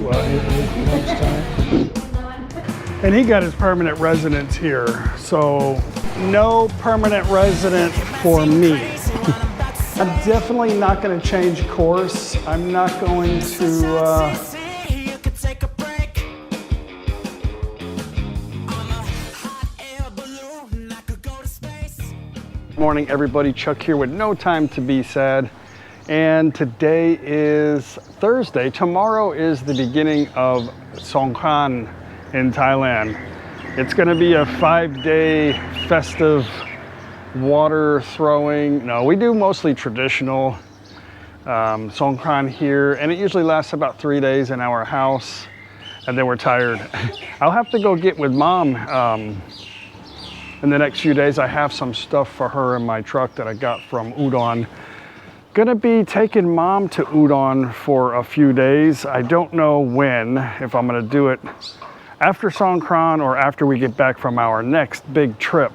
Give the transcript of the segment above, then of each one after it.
Well, it is lunchtime. And he got his permanent residence here, so no permanent resident for me. I'm definitely not going to change course. I'm not going to Morning everybody, Chuck here with No Time to Be Sad. And today is Thursday. Tomorrow is the beginning of Songkran in Thailand. It's going to be a 5-day festive water throwing. No, we do mostly traditional Songkran here, and it usually lasts about 3 days in our house, and then we're tired. I'll have to go get with mom in the next few days. I have some stuff for her in my truck that I got from Udon. Gonna be taking mom to Udon for a few days. I don't know when, if I'm gonna do it after Songkran or after we get back from our next big trip.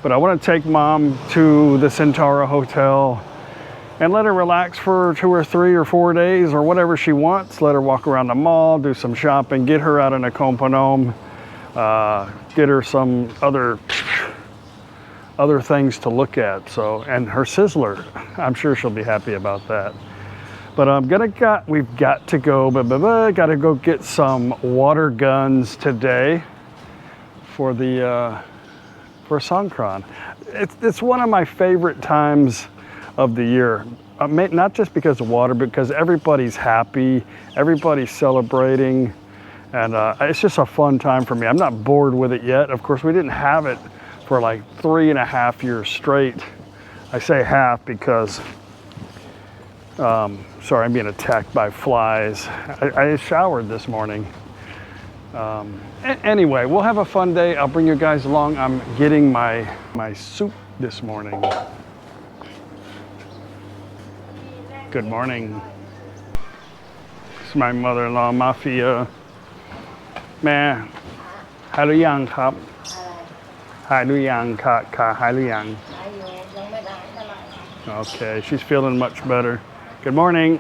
But I wanna take mom to the Centaura Hotel and let her relax for 2 or 3 or 4 days or whatever she wants. Let her walk around the mall, do some shopping, get her out of NakhonPhanom, get her some other things to look at. So, and her Sizzler, I'm sure she'll be happy about that. But we've got to go, gotta go get some water guns today for Songkran. It's one of my favorite times of the year. Not just because of water, but because everybody's happy, everybody's celebrating, and it's just a fun time for me. I'm not bored with it yet. Of course, we didn't have it for like 3.5 years straight. I say half because, sorry, I'm being attacked by flies. I showered this morning. Anyway, we'll have a fun day. I'll bring you guys along. I'm getting my soup this morning. Good morning. It's my mother-in-law, Mafia. Man, หายหรือยังครับ หายหรือยังขาหายหรือยัง Okay, she's feeling much better. Good morning.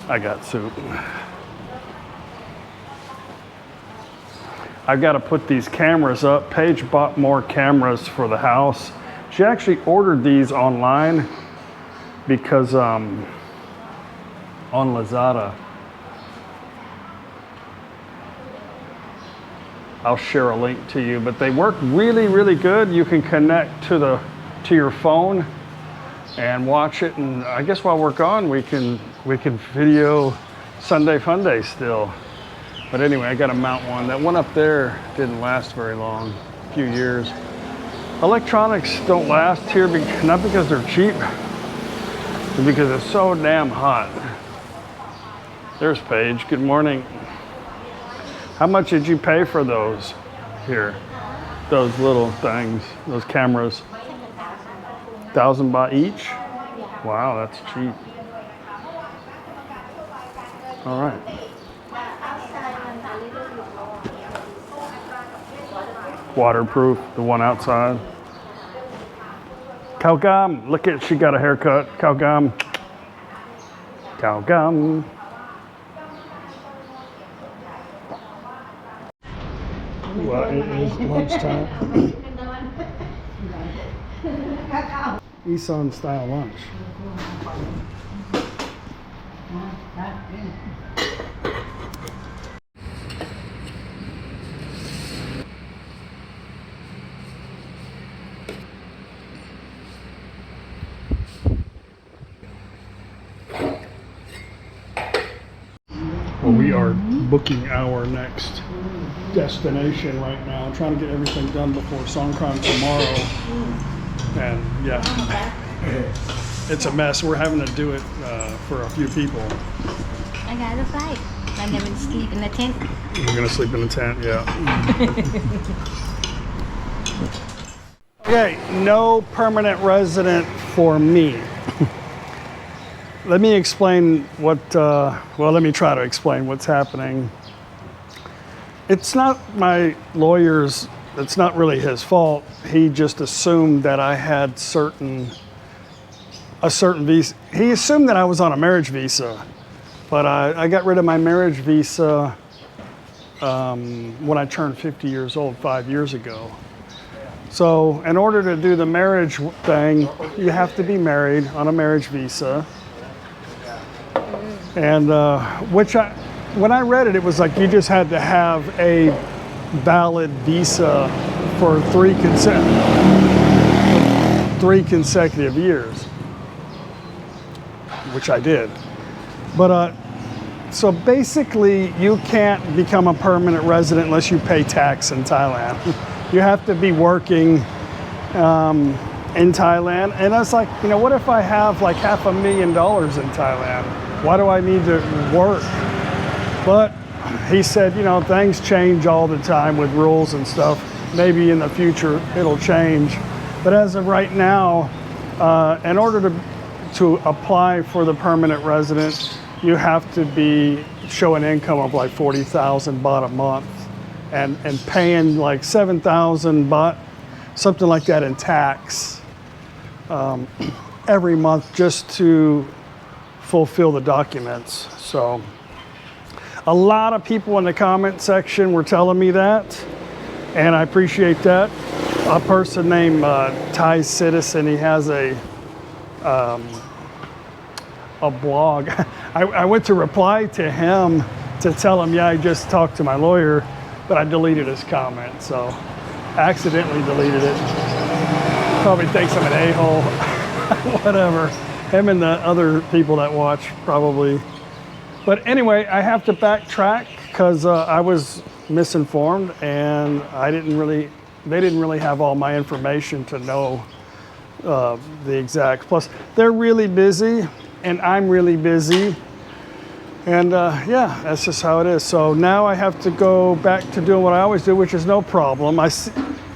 I got soup. I've got to put these cameras up. Paige bought more cameras for the house. She actually ordered these online because on Lazada. I'll share a link to you, but they work really, really good. You can connect to your phone and watch it, and I guess while we're gone, we can video Sunday Funday still. But anyway, I got to mount one. That one up there didn't last very long, a few years. Electronics don't last here, not because they're cheap, but because it's so damn hot. There's Paige. Good morning. How much did you pay for those here? Those little things, those cameras? 1,000 baht each? Wow, that's cheap. All right. Waterproof, the one outside. Khao Gam, look at, she got a haircut. Khao Gam. Khao Gam. Well, it is lunchtime. Isan style lunch. Well, we are booking our next destination right now. I'm trying to get everything done before Songkran tomorrow. And yeah, it's a mess. We're having to do it for a few people. I got a flight. I'm going to sleep in the tent. We're going to sleep in the tent, yeah. Okay, no permanent resident for me. Let me explain let me try to explain what's happening. It's not my lawyer's, it's not really his fault. He just assumed that I had a certain visa. He assumed that I was on a marriage visa But I got rid of my marriage visa when I turned 50 years old 5 years ago. So in order to do the marriage thing, you have to be married on a marriage visa. And when I read it, it was like you just had to have a valid visa for three consecutive years, which I did. But so basically, you can't become a permanent resident unless you pay tax in Thailand. You have to be working in Thailand. And I was like, you know, what if I have like $500,000 in Thailand? Why do I need to work? But he said, you know, things change all the time with rules and stuff. Maybe in the future it'll change. But as of right now, in order to apply for the permanent resident, you have to show an income of like 40,000 baht a month and paying like 7,000 baht, something like that in tax every month just to fulfill the documents. So a lot of people in the comment section were telling me that, and I appreciate that. A person named Thai Citizen, he has a blog. I went to reply to him to tell him, yeah, I just talked to my lawyer, but I deleted his comment, so accidentally deleted it. Probably thinks I'm an a-hole. Whatever. Him and the other people that watch probably. But anyway, I have to backtrack because I was misinformed and they didn't really have all my information to know the exact. Plus, they're really busy and I'm really busy. And yeah, that's just how it is. So now I have to go back to doing what I always do, which is no problem.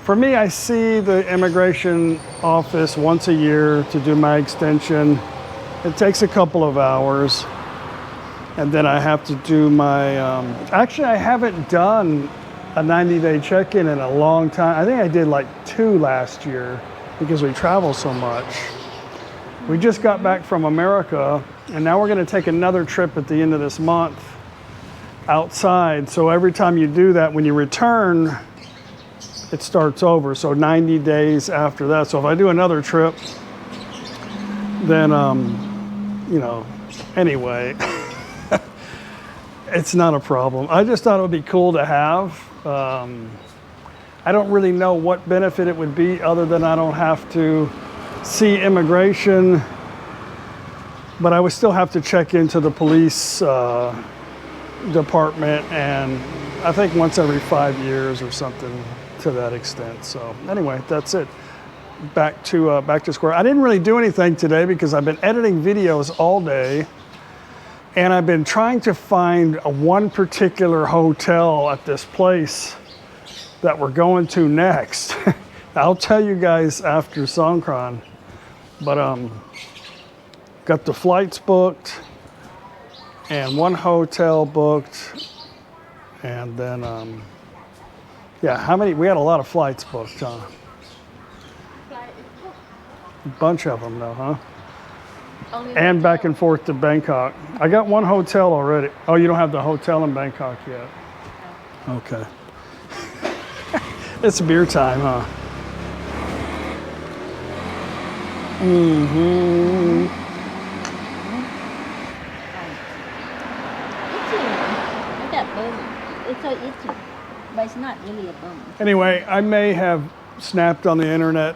For me, I see the immigration office once a year to do my extension. It takes a couple of hours. And then I have to do my, actually I haven't done a 90-day check-in in a long time. I think I did like 2 last year because we travel so much. We just got back from America and now we're gonna take another trip at the end of this month outside. So every time you do that, when you return, it starts over. So 90 days after that. So if I do another trip, then, you know, anyway, it's not a problem. I just thought it would be cool to have. I don't really know what benefit it would be other than I don't have to see immigration, but I would still have to check into the police department, and I think once every 5 years or something to that extent. So anyway, that's it. Back to square. I didn't really do anything today because I've been editing videos all day. And I've been trying to find one particular hotel at this place that we're going to next. I'll tell you guys after Songkran. But got the flights booked and one hotel booked. And then, yeah, we had a lot of flights booked, huh? A bunch of them though, huh? And back and forth to Bangkok. I got one hotel already. Oh, you don't have the hotel in Bangkok yet? Okay. It's beer time, huh? Mm-hmm. It's a burn. It's so itchy, but it's not really a burn. Anyway, I may have snapped on the internet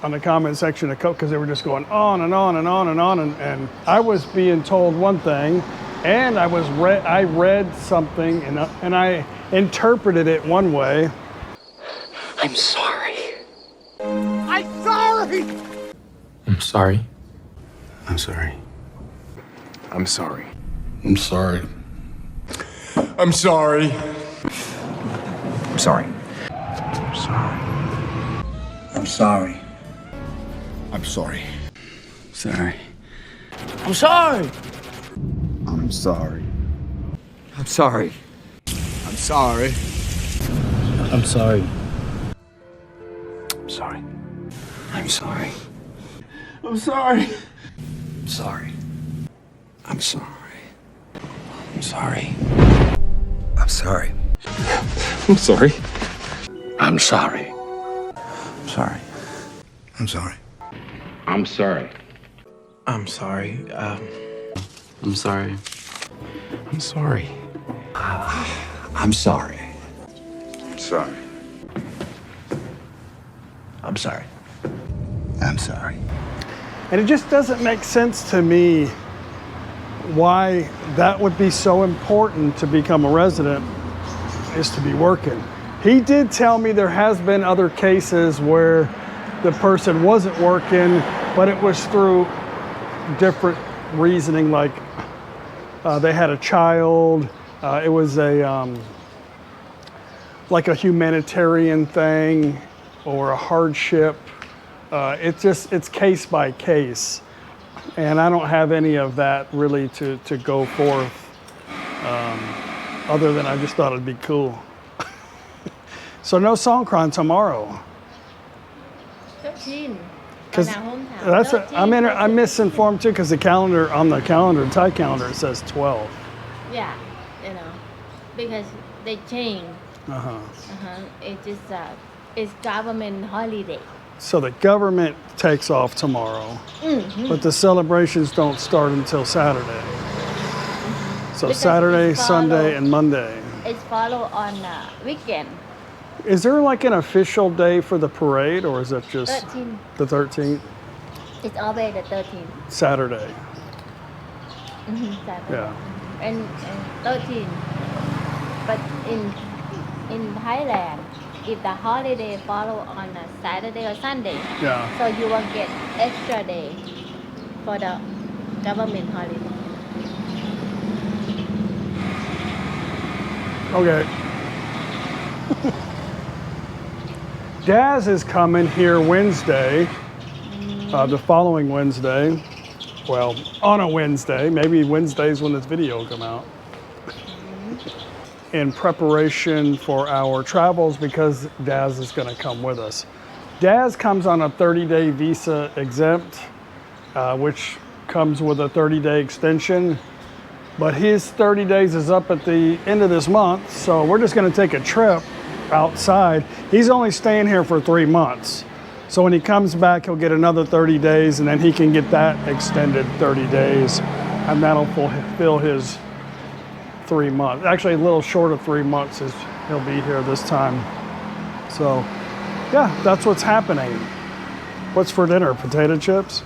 on the comment section because they were just going on and on and on and on, and I was being told one thing, and I read something and I interpreted it one way. I'm sorry. I'm sorry. I'm sorry. I'm sorry. I'm sorry. I'm sorry. I'm sorry. I'm sorry. I'm sorry. I'm sorry. Sorry. I'm sorry. I'm sorry. I'm sorry. I'm sorry. I'm sorry. I'm sorry. I'm sorry. I'm sorry. Sorry. I'm sorry. I'm sorry. I'm sorry. I'm sorry. I'm sorry. I'm sorry. I'm sorry. I'm sorry. I'm sorry. I'm sorry. I'm sorry. I'm sorry. Sorry. I'm sorry. I'm sorry. And it just doesn't make sense to me why that would be so important to become a resident is to be working. He did tell me there has been other cases where the person wasn't working, but it was through different reasoning, like they had a child. It was like a humanitarian thing or a hardship. It's case by case. And I don't have any of that really to go forth, other than I just thought it'd be cool. So no Songkran tomorrow. 13 Because on our hometown. that's 13, I'm misinformed too, because the calendar on the Thai calendar, it says 12. Yeah, you know, because they change. Uh-huh. It just it's government holiday. So the government takes off tomorrow, but the celebrations don't start until Saturday. So Because Saturday, it's Sunday, follow- and Monday. It's follow on weekend. Is there like an official day for the parade, or is that just 13. the 13th? It's always the 13th. Saturday. Saturday. Yeah. And 13. But in Thailand, if the holiday follow on a Saturday or Sunday, Yeah. so you will get extra day for the government holiday. Okay. Daz is coming here Wednesday, the following Wednesday. Well, on a Wednesday, maybe Wednesday's when this video will come out. In preparation for our travels, because Daz is going to come with us. Daz comes on a 30-day visa exempt, which comes with a 30-day extension. But his 30 days is up at the end of this month, so we're just going to take a trip outside. He's only staying here for 3 months. So when he comes back, he'll get another 30 days, and then he can get that extended 30 days, and that'll fulfill his 3 months. Actually, a little short of 3 months is he'll be here this time. So, yeah, that's what's happening. What's for dinner? Potato chips?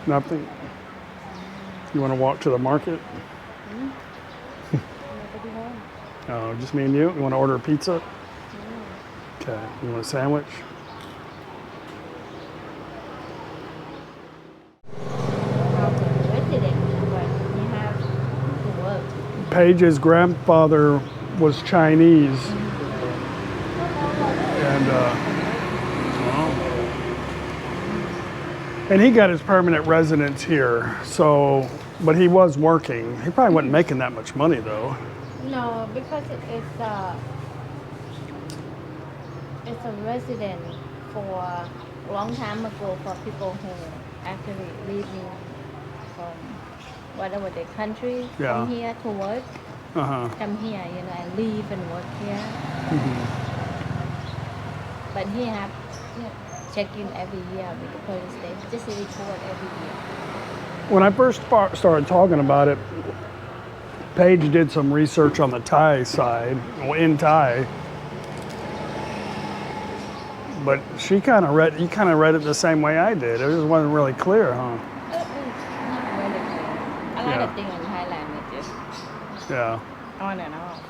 Nothing? You want to walk to the market? Oh, just me and you? You want to order a pizza? Okay. You want a sandwich? Resident, but you have to work. Paige's grandfather was Chinese. And he got his permanent residence here. So, but he was working. He probably wasn't making that much money though. No, because it's a resident for a long time ago for people who actually leaving from whatever the country Yeah. come here to work, Uh-huh. come here, you know, and leave and work here. But he have check-in every year with the police station, just a report every year. When I first started talking about it, Paige did some research on the Thai side, well, in Thai. But you kind of read it the same way I did. It just wasn't really clear, huh? Not really clear. A lot Yeah. of things in Thailand is just Yeah, on and off.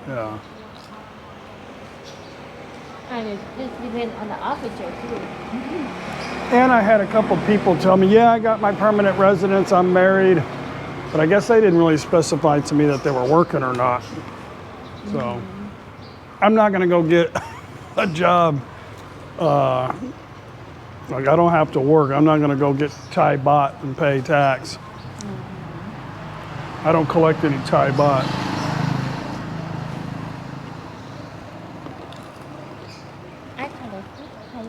yeah. And it just depends on the officer too. And I had a couple people tell me, yeah, I got my permanent residence, I'm married. But I guess they didn't really specify to me that they were working or not. So I'm not going to go get a job. Like I don't have to work. I'm not going to go get Thai baht and pay tax. I don't collect any Thai baht.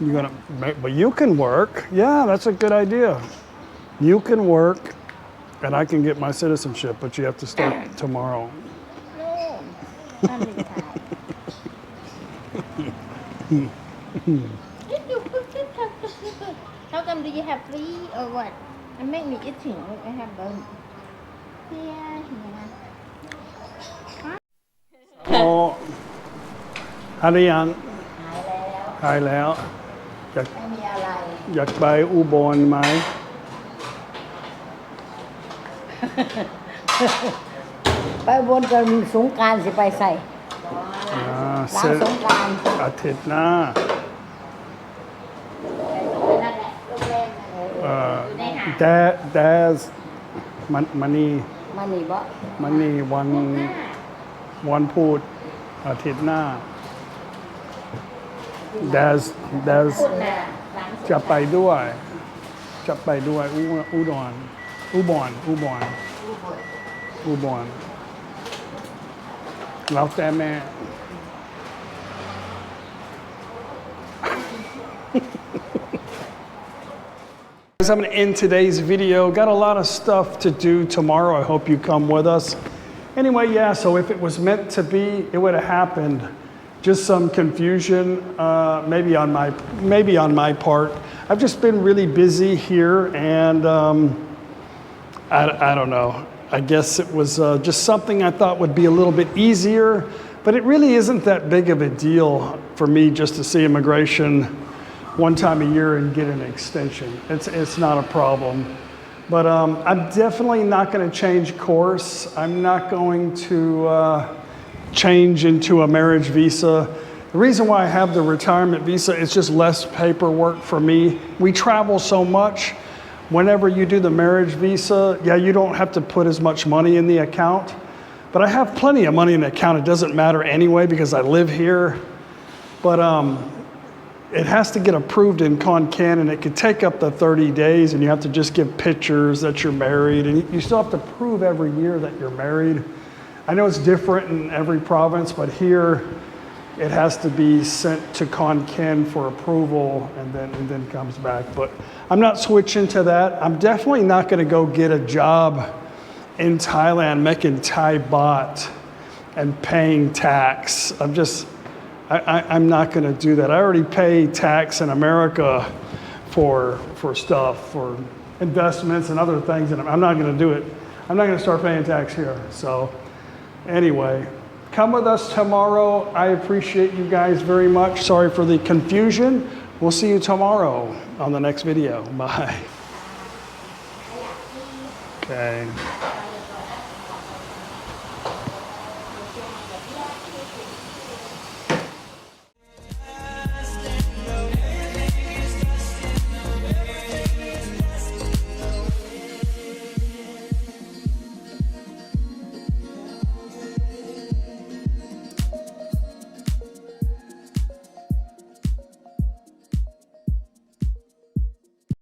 You're gonna, but you can work. Yeah, that's a good idea. You can work And I can get my citizenship, but you have to start tomorrow. No, I'm in Thai. How come do you have free or what? It make me itching. Look, I have burn. Here. อ๋อหายหรือยัง หายแล้ว หายแล้ว ไม่มีอะไร อยากไปอุบลไหม ไปบนก็มีสงกรารสิไปใส่ อ่า หลั เสร็ ง จ สงกราร อาทิตย์หน้า นั่นแหละโรงแรมอยู่ในหาด There's money มานี่บ่ money วันพูดอาทิตย์หน้า There's คุณน่ะหลังสุด จะไปด้วยอุดรแล้วแต่แม่ I'm going to end today's video. Got a lot of stuff to do tomorrow. I hope you come with us. Anyway, yeah, so if it was meant to be, it would have happened. Just some confusion, maybe on my part. I've just been really busy here, and I don't know. I guess it was just something I thought would be a little bit easier, but it really isn't that big of a deal for me just to see immigration one time a year and get an extension. It's not a problem. But I'm definitely not going to change course. I'm not going to change into a marriage visa. The reason why I have the retirement visa is just less paperwork for me. We travel so much. Whenever you do the marriage visa, yeah, you don't have to put as much money in the account. But I have plenty of money in the account. It doesn't matter anyway because I live here. But it has to get approved in NakhonPhanom, and it could take up to 30 days, and you have to just give pictures that you're married, and you still have to prove every year that you're married. I know it's different in every province, but here it has to be sent to NakhonPhanom for approval and then comes back. But I'm not switching to that. I'm definitely not going to go get a job in Thailand making Thai baht and paying tax. I'm not going to do that. I already pay tax in America for stuff, for investments and other things, and I'm not going to do it. I'm not going to start paying tax here. So anyway, come with us tomorrow. I appreciate you guys very much. Sorry for the confusion. We'll see you tomorrow on the next video. Bye. Okay.